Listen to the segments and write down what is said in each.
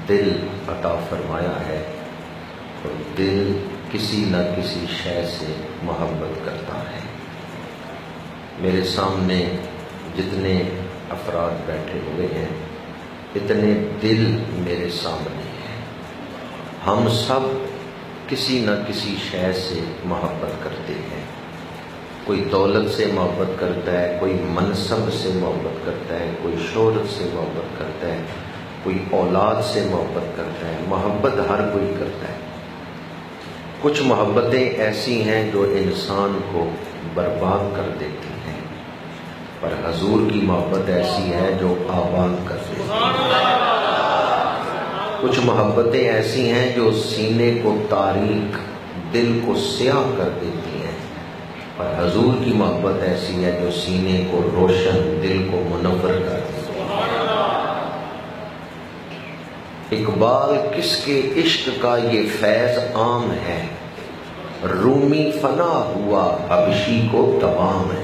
دل عطا فرمایا ہے، اور دل کسی نہ کسی شے سے محبت کرتا ہے۔ میرے سامنے جتنے افراد بیٹھے ہوئے ہیں، اتنے دل میرے سامنے ہیں۔ ہم سب کسی نہ کسی شے سے محبت کرتے ہیں۔ کوئی دولت سے محبت کرتا ہے، کوئی منصب سے محبت کرتا ہے، کوئی شہرت سے محبت کرتا ہے، کوئی اولاد سے محبت کرتا ہے۔ محبت ہر کوئی کرتا ہے۔ کچھ محبتیں ایسی ہیں جو انسان کو برباد کر دیتی ہیں، پر حضور کی محبت ایسی ہے جو آباد کر دیتی ہے۔ کچھ محبتیں ایسی ہیں جو سینے کو تاریک، دل کو سیاہ کر دیتی ہیں، پر حضور کی محبت ایسی ہے جو سینے کو روشن، دل کو منور کر دیتی ہے۔ اقبال کس کے عشق کا یہ فیض عام ہے، رومی فنا ہوا حبشی کو دوام ہے۔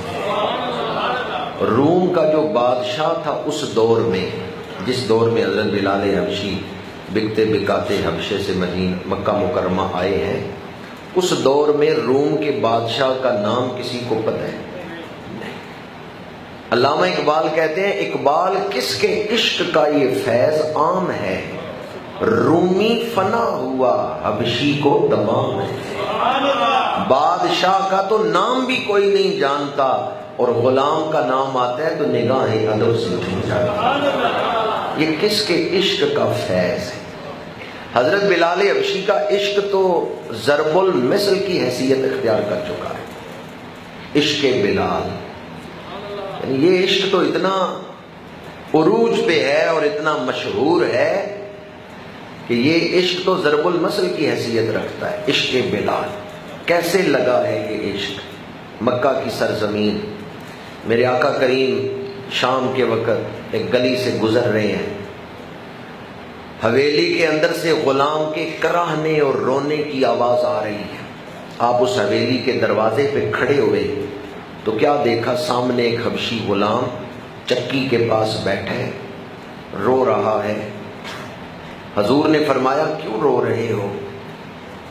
روم کا جو بادشاہ تھا اس دور میں، جس دور میں حضرت بلال حبشی بکتے بکاتے حبشے سے مکہ مکرمہ آئے ہیں، اس دور میں روم کے بادشاہ کا نام کسی کو پتہ ہے؟ نہیں۔ علامہ اقبال کہتے ہیں اقبال کس کے عشق کا یہ فیض عام ہے، رومی فنا ہوا حبشی کو دوام ہے۔ بادشاہ کا تو نام بھی کوئی نہیں جانتا، اور غلام کا نام آتا ہے تو نگاہیں ادب سے اٹھ جاتی۔ یہ کس کے عشق کا فیض ہے؟ حضرت بلال حبشی کا عشق تو ضرب المثل کی حیثیت اختیار کر چکا ہے۔ عشق بلال، یعنی یہ عشق تو اتنا عروج پہ ہے اور اتنا مشہور ہے کہ یہ عشق تو ضرب المثل کی حیثیت رکھتا ہے۔ عشق بلال کیسے لگا ہے یہ عشق؟ مکہ کی سرزمین، میرے آقا کریم شام کے وقت ایک گلی سے گزر رہے ہیں، حویلی کے اندر سے غلام کے کراہنے اور رونے کی آواز آ رہی ہے۔ آپ اس حویلی کے دروازے پہ کھڑے ہوئے تو کیا دیکھا؟ سامنے ایک حبشی غلام چکی کے پاس بیٹھا ہے، رو رہا ہے۔ حضور نے فرمایا کیوں رو رہے ہو؟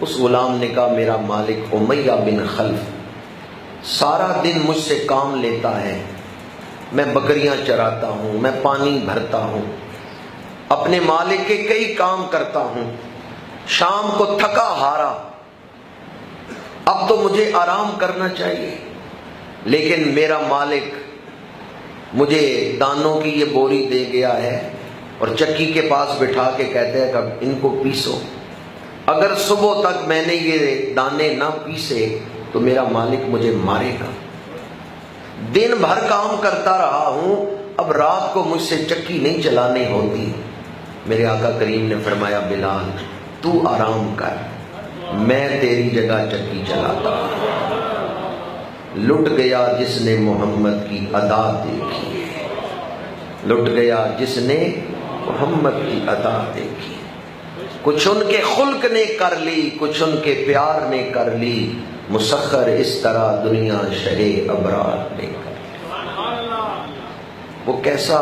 اس غلام نے کہا میرا مالک امیہ بن خلف سارا دن مجھ سے کام لیتا ہے، میں بکریاں چراتا ہوں، میں پانی بھرتا ہوں، اپنے مالک کے کئی کام کرتا ہوں، شام کو تھکا ہارا، اب تو مجھے آرام کرنا چاہیے، لیکن میرا مالک مجھے دانوں کی یہ بوری دے گیا ہے اور چکی کے پاس بٹھا کے کہتے ہیں کہ ان کو پیسو، اگر صبح تک میں نے یہ دانے نہ پیسے تو میرا مالک مجھے مارے گا۔ دن بھر کام کرتا رہا ہوں، اب رات کو مجھ سے چکی نہیں چلانے ہوتی۔ میرے آقا کریم نے فرمایا بلال تو آرام کر، میں تیری جگہ چکی چلاتا ہوں۔ لٹ گیا جس نے محمد کی ادا دیکھی، لٹ گیا جس نے محمد کی ادا دیکھی۔ کچھ ان کے خلق نے کر لی، کچھ ان کے پیار نے کر لی، مسخر اس طرح دنیا شہ ابرار نے کر لی۔ وہ کیسا